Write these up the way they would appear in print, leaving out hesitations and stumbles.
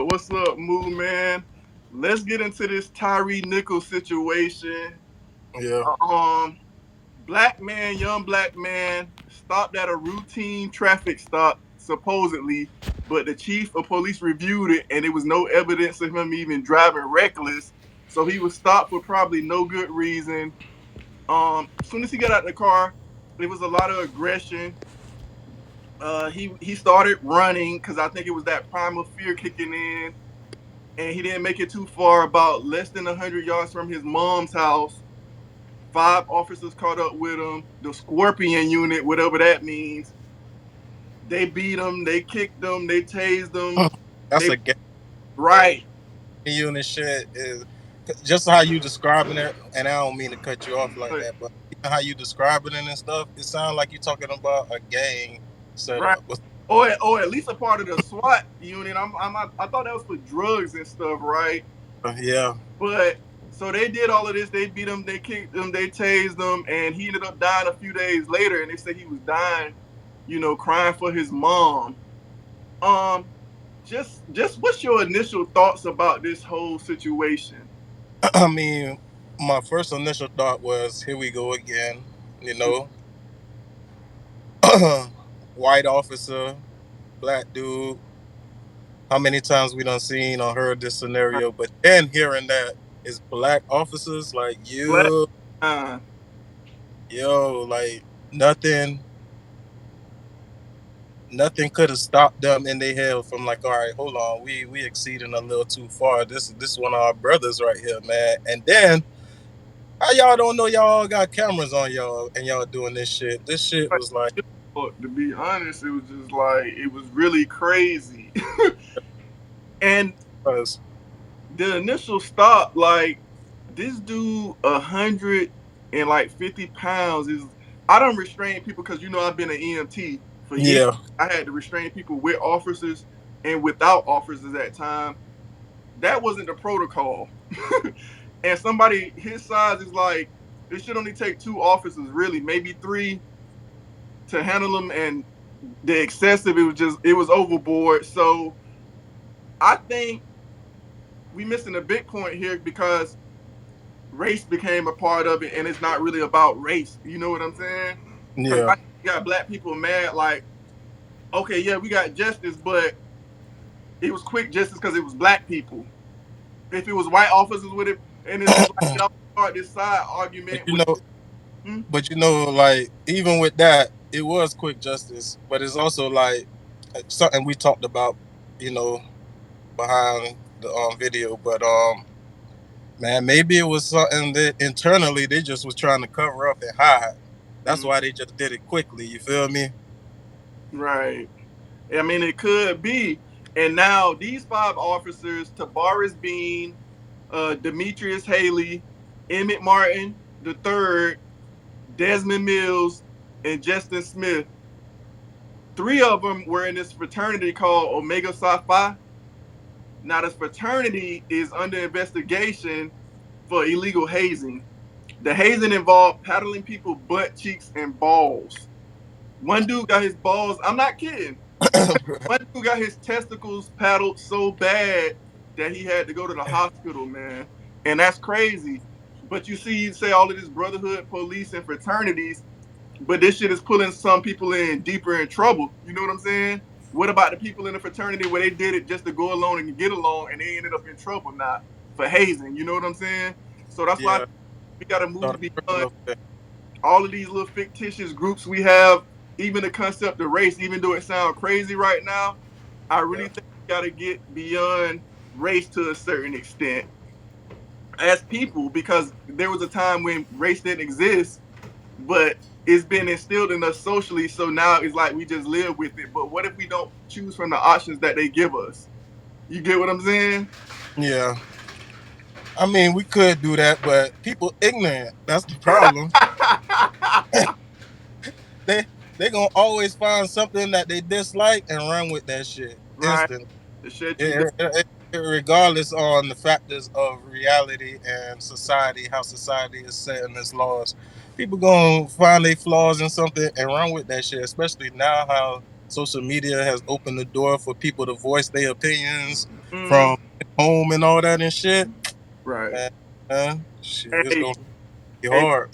What's up, Moo man? Let's get into this Tyre Nichols situation. Yeah. Um, Black man, young black man, stopped at a routine traffic stop, supposedly, but the chief of police reviewed it and there was no evidence of him even driving reckless. So he was stopped for probably no good reason. As soon as he got out of the car, there was a lot of aggression. He started running because I think it was that primal fear kicking in, and he didn't make it too far. About less than 100 yards from his mom's house, five officers caught up with him. The Scorpion unit, whatever that means, they beat him, they kicked him, they tased him. That's They a gang right, unit shit is just how you describing it, and I don't mean to cut you off like that, but how you describing it and stuff, it sounds like you're talking about a gang right, setup. or at least a part of the SWAT unit. I thought that was for drugs and stuff, right? Yeah. But so they did all of this. They beat him, they kicked him, they tased him, and he ended up dying a few days later. And they said he was dying, crying for his mom. Um, just what's your initial thoughts about this whole situation? I mean, my first initial thought was, here we go again, you know. White officer, black dude. How many times we done seen or heard this scenario? But then hearing that it's black officers, like Black, you, uh, like nothing nothing could have stopped them in their hell from like, all right, hold on, we exceeding a little too far. This one of our brothers right here, man. And then how y'all don't know y'all all got cameras on y'all and y'all doing this shit? This shit was like, to be honest, it was just like it was really crazy. And us. the initial stop, like this dude, 150 pounds is. I don't restrain people because I've been an EMT for years. Yeah. I had to restrain people with officers and without officers at that time. That wasn't the protocol. And somebody his size is like it should only take two officers, really, maybe three to handle them. And the excessive, it was overboard. So I think we missing a big point here because race became a part of it, and it's not really about race. You know what I'm saying? Because Yeah. you got black people mad, like, okay, yeah, we got justice, but it was quick justice because it was black people. If it was white officers with it, and it's just like y'all start this side but argument you with, know, hmm? like even with that, it was quick justice, but it's also like something we talked about, you know, behind the video. But man, maybe it was something that internally they just was trying to cover up and hide. That's Hmm, why they just did it quickly. You feel me? right. I mean, it could be. And now these five officers, Tavares Bean, Demetrius Haley, Emmett Martin the third, Desmond Mills, and Justin Smith. Three of them were in this fraternity called Omega Psi Phi. Now, this fraternity is under investigation for illegal hazing. The hazing involved paddling people butt cheeks and balls. One dude got his balls. I'm not kidding. One dude got his testicles paddled so bad that he had to go to the hospital, man. And that's crazy. But you say all of this brotherhood, police, and fraternities, but this shit is pulling some people in deeper in trouble. You know what I'm saying? What about the people in the fraternity where they did it just to go along and get along, and they ended up in trouble now for hazing? You know what I'm saying? So that's why Yeah. we got to move Start a beyond trickle effect. all of these little fictitious groups we have. Even the concept of race, even though it sounds crazy right now, I really Yeah. think we got to get beyond race to a certain extent as people, because there was a time when race didn't exist, but it's been instilled in us socially. So now it's like we just live with it. But what if we don't choose from the options that they give us? You get what I'm saying? Yeah. I mean, we could do that, but people ignorant. That's the problem. They they gonna always find something that they dislike and run with that shit Right. instant. To shut you down. Regardless on the factors of reality and society, how society is setting its laws, people gonna find their flaws in something and run with that shit. Especially now, how social media has opened the door for people to voice their opinions Mm, from home and all that and shit. right. Man, shit, it's Hey, gonna be and hard.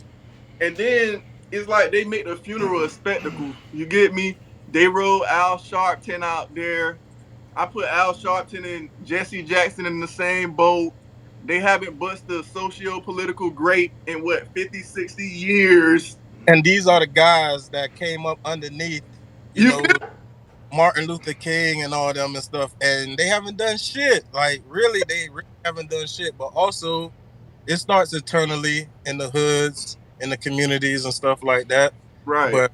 and then it's like they make the funeral a spectacle. You get me? They roll Al Sharpton out there. I put Al Sharpton and Jesse Jackson in the same boat. They haven't busted a socio-political grape in what 50, 60 years. And these are the guys that came up underneath, you You feel know, Martin Luther King and all them and stuff, and they haven't done shit. Like really, they really haven't done shit. But also, it starts internally in the hoods, in the communities and stuff like that. right? But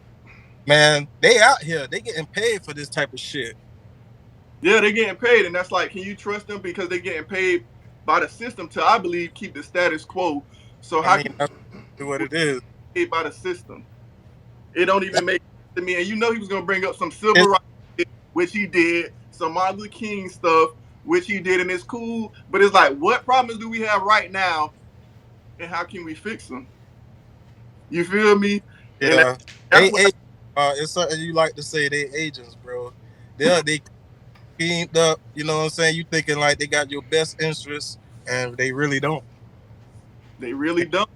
man, they out here, they getting paid for this type of shit. Yeah, they're getting paid, and that's like, can you trust them because they're getting paid by the system to, I believe, keep the status quo. So I how mean, can that's what you it is. be paid by the system? It don't even make sense to me. And you know he was gonna bring up some civil It's, rights, which he did, some Martin Luther King stuff, which he did, and it's cool. But it's like, what problems do we have right now, and how can we fix them? You feel me? And yeah, that's they what. it's something you like to say. They agents, bro. They cleaned up. You know what I'm saying? You thinking like they got your best interests, and they really don't. They really don't.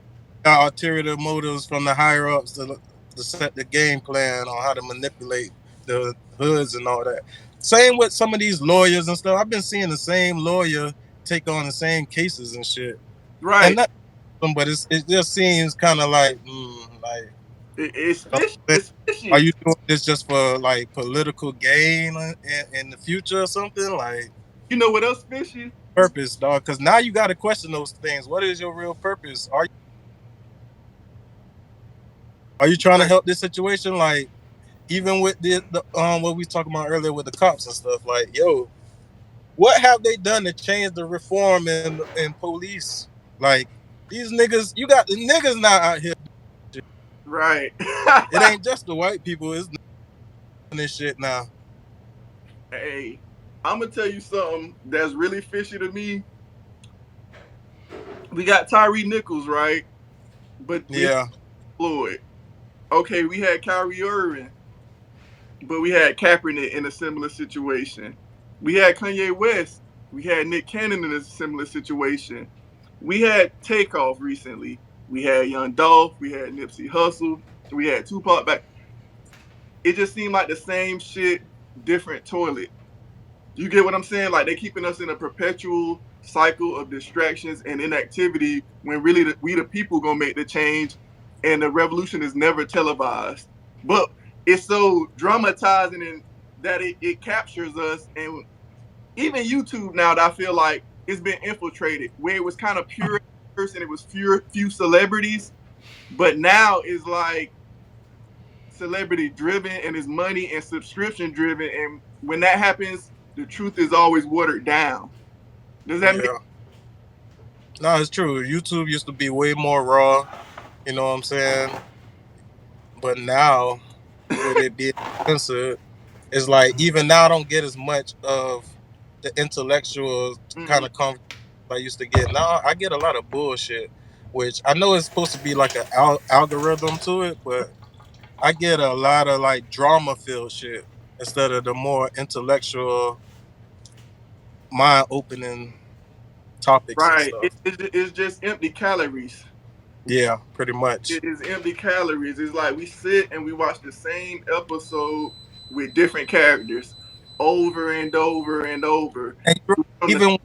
Got ulterior motives from the higher ups to set the game plan on how to manipulate the hoods and all that. Same with some of these lawyers and stuff. I've been seeing the same lawyer take on the same cases and shit, and Right. not but it just seems kind of like It's you know fishy. what I'm saying? It's Are fishy. you doing this just for like political gain in the future or something like You know what else fishy? purpose, dog? Because now you got to question those things. What is your real purpose? Are you trying to Right. help this situation? Like even with the what we talking about earlier with the cops and stuff, like, yo, what have they done to change the reform in police? Like these niggas, you got the niggas now out here. Right. It ain't just the white people, it's this shit now. Hey, I'm gonna tell you something that's really fishy to me. We got Tyre Nichols, right? But we have Yeah, Floyd. Okay, we had Kyrie Irving, but we had Kaepernick in a similar situation. We had Kanye West. We had Nick Cannon in a similar situation. We had Takeoff recently. We had Young Dolph. We had Nipsey Hussle. We had Tupac back. It just seemed like the same shit, different toilet. You get what I'm saying? Like they keeping us in a perpetual cycle of distractions and inactivity when really we the people gonna make the change, and the revolution is never televised. But it's so dramatizing and that it captures us, and even YouTube now that I feel like it's been infiltrated where it was kind of pure at first and it was few celebrities, but now it's like celebrity driven and it's money and subscription driven, and when that happens the truth is always watered down. Does that make yeah. No, it's true. YouTube used to be way more raw, you know what I'm saying? But now, with it being censored, it's like even now I don't get as much of the intellectual kind mm, of conversation I used to get. Now I get a lot of bullshit, which I know it's supposed to be like an algorithm to it, but I get a lot of like drama filled shit instead of the more intellectual, mind opening topics and right, stuff. it's just empty calories. Yeah, pretty much. It is empty calories. It's like we sit and we watch the same episode with different characters over and over and over And from the even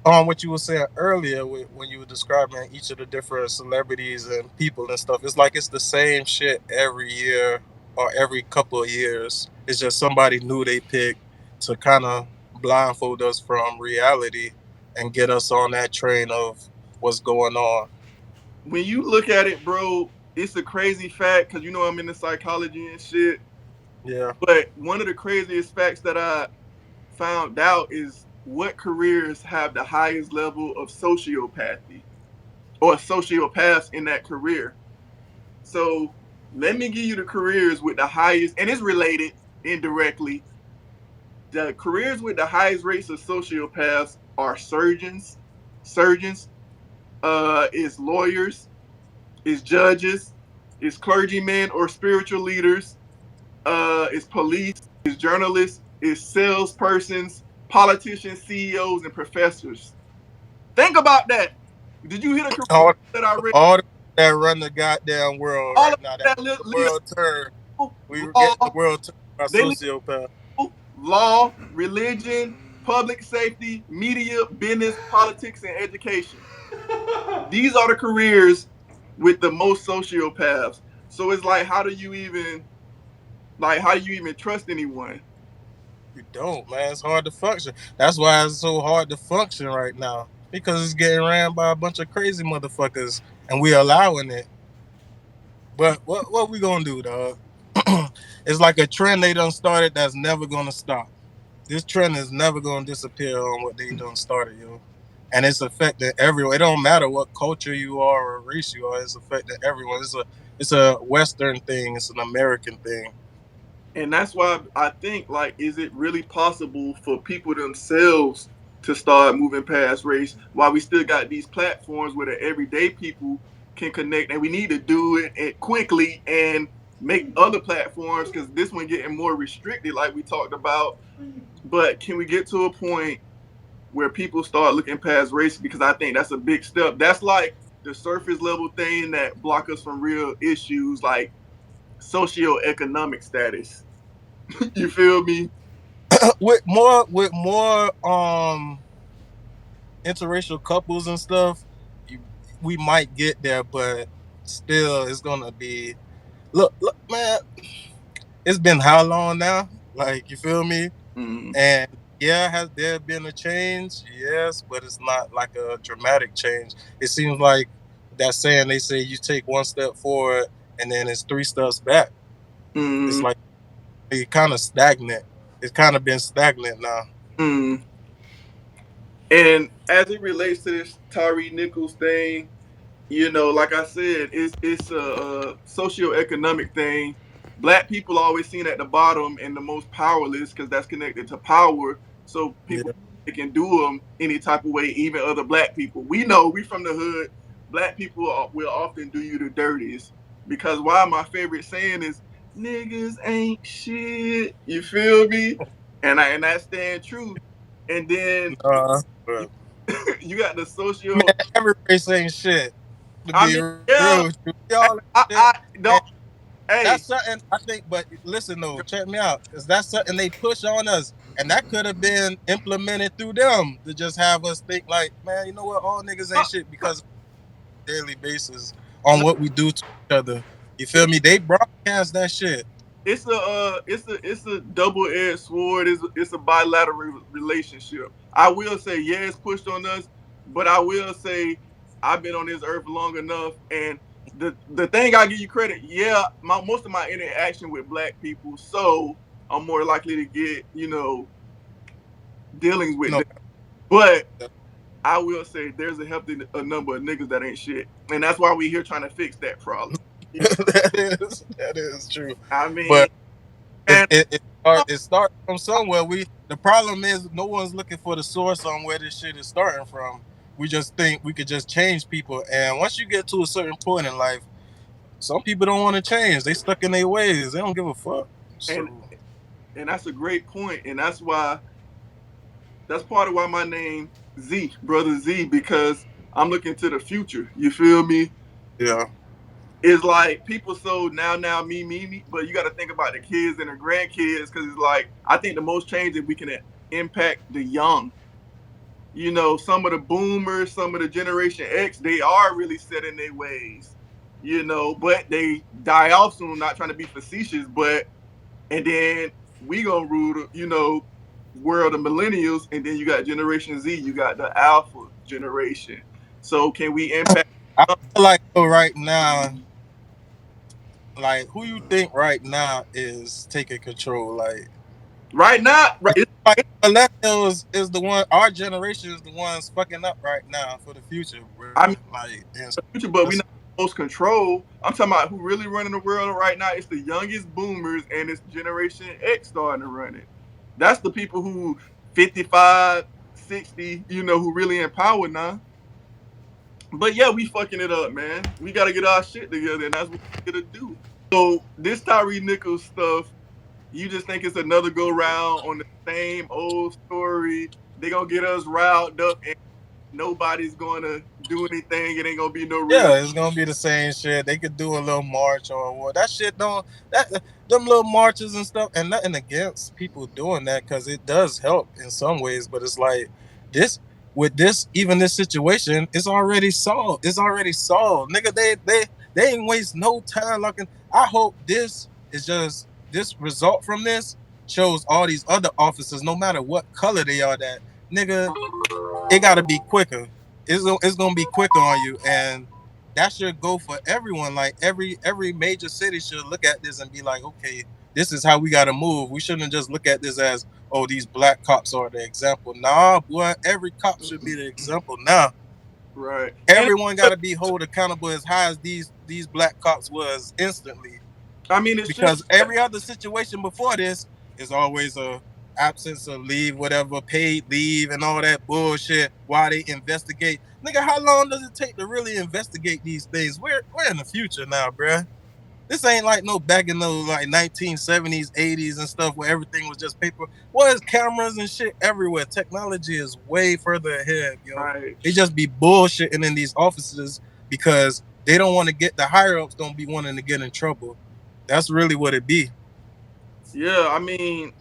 on what you were saying earlier when you were describing each of the different celebrities and people and stuff, it's like it's the same shit every year or every couple of years. It's just somebody new they pick to kind of blindfold us from reality and get us on that train of what's going on. when you look at it, bro, it's a crazy fact because you know I'm into psychology and shit. Yeah, But one of the craziest facts that I found out is what careers have the highest level of sociopathy or sociopaths in that career. So let me give you the careers with the highest, and it's related indirectly. The careers with the highest rates of sociopaths are surgeons, is lawyers, is judges, is clergymen or spiritual leaders, is police. is journalists, is salespersons, politicians, CEOs, and professors. Think about that. Did you hear the career all that I read? all that run the goddamn world All right of now. That that the lead world turn. We were getting the law, world turned by they lead sociopath. law, religion, public safety, media, business, politics, and education. These are the careers with the most sociopaths. So it's like, how do you even trust anyone? You don't, man. It's hard to function. That's why it's so hard to function right now. Because it's getting ran by a bunch of crazy motherfuckers and we allowing it. But what we gonna do, dog? It's like a trend they done started that's never gonna stop. This trend is never gonna disappear on what they done started, yo. And it's affecting everyone. It don't matter what culture you are or race you are. It's affecting everyone. It's a Western thing. It's an American thing. And that's why I think, like, is it really possible for people themselves to start moving past race while we still got these platforms where the everyday people can connect, and we need to do it quickly and make other platforms, because this one getting more restricted like we talked about. But can we get to a point where people start looking past race? Because I think that's a big step. That's like the surface level thing that block us from real issues like socioeconomic status. You feel me? With more interracial couples and stuff, you, we might get there, but still, it's gonna be. Look, man. It's been how long now? Like, you feel me? Mm, And yeah, has there been a change? Yes, but it's not like a dramatic change. It seems like that saying they say you take one step forward and then it's three steps back. It's mm, like it kind of stagnant. It's kind of been stagnant now. mm. And as it relates to this Tyre Nichols thing, like I said, it's a socioeconomic thing. Black people are always seen at the bottom and the most powerless because that's connected to power. So people Yeah. they can do them any type of way, even other black people. We know we from the hood. Black people will often do you the dirtiest because why my favorite saying is niggas ain't shit. You feel me? And that stand true. And then you, But you got the socio. man, every race ain't shit. To I be mean, real, yeah, with you. We all ain't shit. I And don't. Hey, that's something I think. But listen though, check me out, because that's something they push on us, and that could have been implemented through them to just have us think like, man, you know what, all niggas no, ain't shit no, because of daily basis on no, what we do to each other. You feel it's me? They broadcast that shit. it's a double edged sword. It's a bilateral relationship. I will say, yeah, it's pushed on us, but I will say I've been on this earth long enough, and the thing I give you credit, yeah, most of my interaction with black people, so I'm more likely to get dealings with No, them. But I will say there's a healthy a number of niggas that ain't shit, and that's why we here trying to fix that problem. that is true. I mean, But it and it, it, start, it starts from somewhere. The problem is no one's looking for the source on where this shit is starting from. We just think we could just change people, and once you get to a certain point in life, some people don't want to change. They stuck in their ways. They don't give a fuck. and So and that's a great point, and that's part of why my name Z, brother Z, because I'm looking to the future. You feel me? yeah, It's like people so now me, but you got to think about the kids and the grandkids because it's like I think the most change that we can impact the young. Some of the boomers, some of the Generation X, they are really set in their ways. But they die off soon. Not trying to be facetious, but and then we gonna rule the world of millennials, and then you got Generation Z, you got the Alpha generation. So can we impact I feel like though right now, like who you think right now is taking control? right now? I Right, feel like millennials is the one. Our generation is the ones fucking up right now for the future, bro. I mean, Like, the future, but we that's, not most control. I'm talking about who really running the world right now. It's the youngest boomers, and it's Generation X starting to run it. That's the people who 55, 60, who really in power now. But yeah, we fucking it up, man. We got to get our shit together, and that's what we got to do. So this Tyre Nichols stuff, You just think it's another go round on the same old story. They gonna get us riled up, and nobody's gonna do anything. It ain't gonna be no real. Yeah, it's gonna be the same shit. They could do a little march or what. That shit don't that them little marches and stuff. And nothing against people doing that because it does help in some ways. But it's like this with this even this situation, it's already solved. It's already solved, nigga. They ain't waste no time looking. I hope this is just this result from this shows all these other officers, no matter what color they are, that nigga it got to be quicker. It's gonna be quicker on you, and that should go for everyone. Like every major city should look at this and be like, okay, this is how we got to move. We shouldn't just look at this as, oh, these black cops are the example. Nah, boy, every cop should be the example. Now, Right. And everyone got to be held accountable as high as these black cops was instantly, I mean, it should. because every other situation before this is always a absence of leave, whatever, paid leave and all that bullshit while they investigate. Nigga, how long does it take to really investigate these things? We're in the future now, bruh. This ain't like no back in those like 1970s, 80s and stuff where everything was just paper. Well, there's cameras and shit everywhere. Technology is way further ahead, yo. Right. They just be bullshitting in these offices because they don't want to get the higher ups don't be wanting to get in trouble. That's really what it be. Yeah. I mean,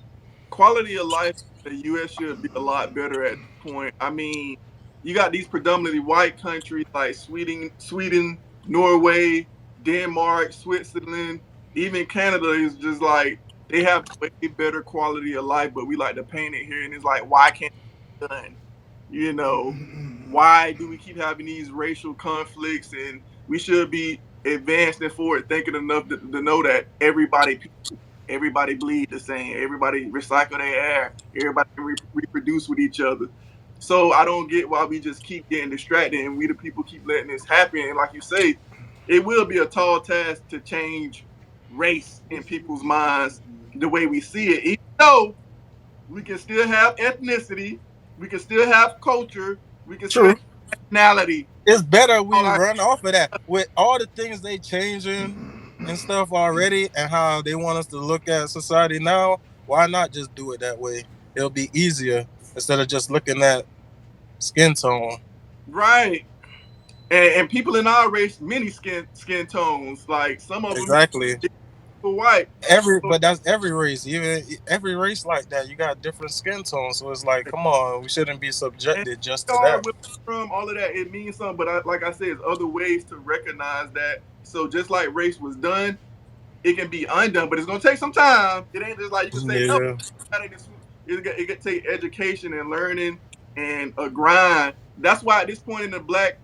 quality of life in the U.S. should be a lot better at this point. I mean, you got these predominantly white countries like Sweden, Norway, Denmark, Switzerland, even Canada is just like they have way better quality of life, but we like to paint it here, and it's like, why can't it be done? You know, why do we keep having these racial conflicts? And we should be advanced and forward thinking enough to know that everybody bleed the same. Everybody recycle their air. Everybody reproduce with each other. So I don't get why we just keep getting distracted and we the people keep letting this happen. And like you say, it will be a tall task to change race in people's minds the way we see it. Even though we can still have ethnicity, we can still have culture, we can still True. have nationality. It's better we All run off of that with all the things they changing and stuff already, and how they want us to look at society now. Why not just do it that way? It'll be easier instead of just looking at skin tone. right. And people in our race, many skin tones. Like some of them Exactly. for white. Every So but that's every race. Even every race like that, you got different skin tones. So it's like, come on, we shouldn't be and subjected just to are that. where we're from, all of that, it means something. But like I said, there's other ways to recognize that. So just like race was done, it can be undone, but it's gonna take some time. It ain't just like you can say no. Yeah. It can take education and learning and a grind. That's why at this point in the black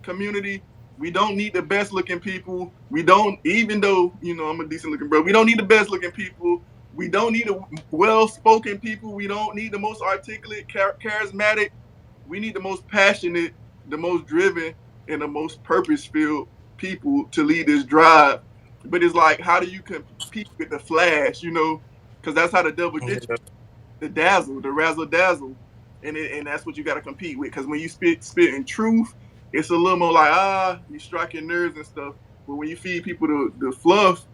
community, we don't need the best looking people. We don't, even though I'm a decent looking bro. We don't need the best looking people. We don't need the well spoken people. We don't need the most articulate, charismatic. We need the most passionate, the most driven, and the most purpose filled people to lead this drive. But it's like, how do you compete with the flash? Because that's how the devil gets you, Yeah. the dazzle, the razzle dazzle, and that's what you got to compete with. Because when you spit in truth, it's a little more like, you strike your nerves and stuff. But when you feed people the fluff,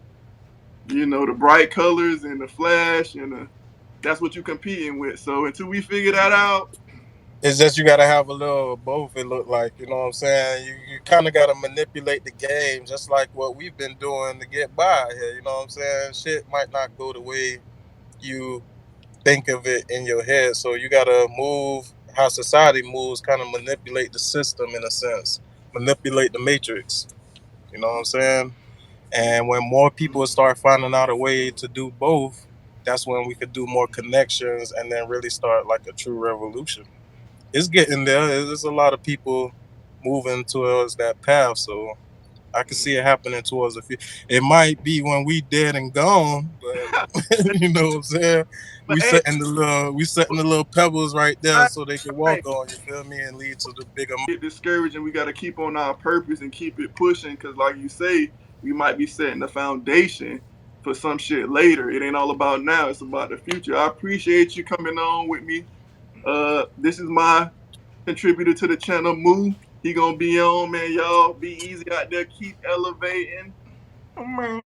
the bright colors and the flash that's what you're competing with. So until we figure that out, It's just you gotta have a little of both. It look like, you know what I'm saying. You kind of gotta manipulate the game, just like what we've been doing to get by here. You know what I'm saying. Shit might not go the way you think of it in your head, so you gotta move how society moves, kind of manipulate the system in a sense, manipulate the matrix. You know what I'm saying. And when more people start finding out a way to do both, that's when we could do more connections and then really start like a true revolution. It's getting there. There's a lot of people moving towards that path. So I can see it happening towards the future. It might be when we dead and gone, but you know what I'm saying. but hey, We setting the little pebbles right there right, so they can right. walk on. You feel me? And lead to the bigger. Get discouraged and we got to keep on our purpose and keep it pushing because like you say, we might be setting the foundation for some shit later. It ain't all about now, it's about the future. I appreciate you coming on with me. This is my contributor to the channel, Moo. He gonna be on, man. Y'all be easy out there, keep elevating.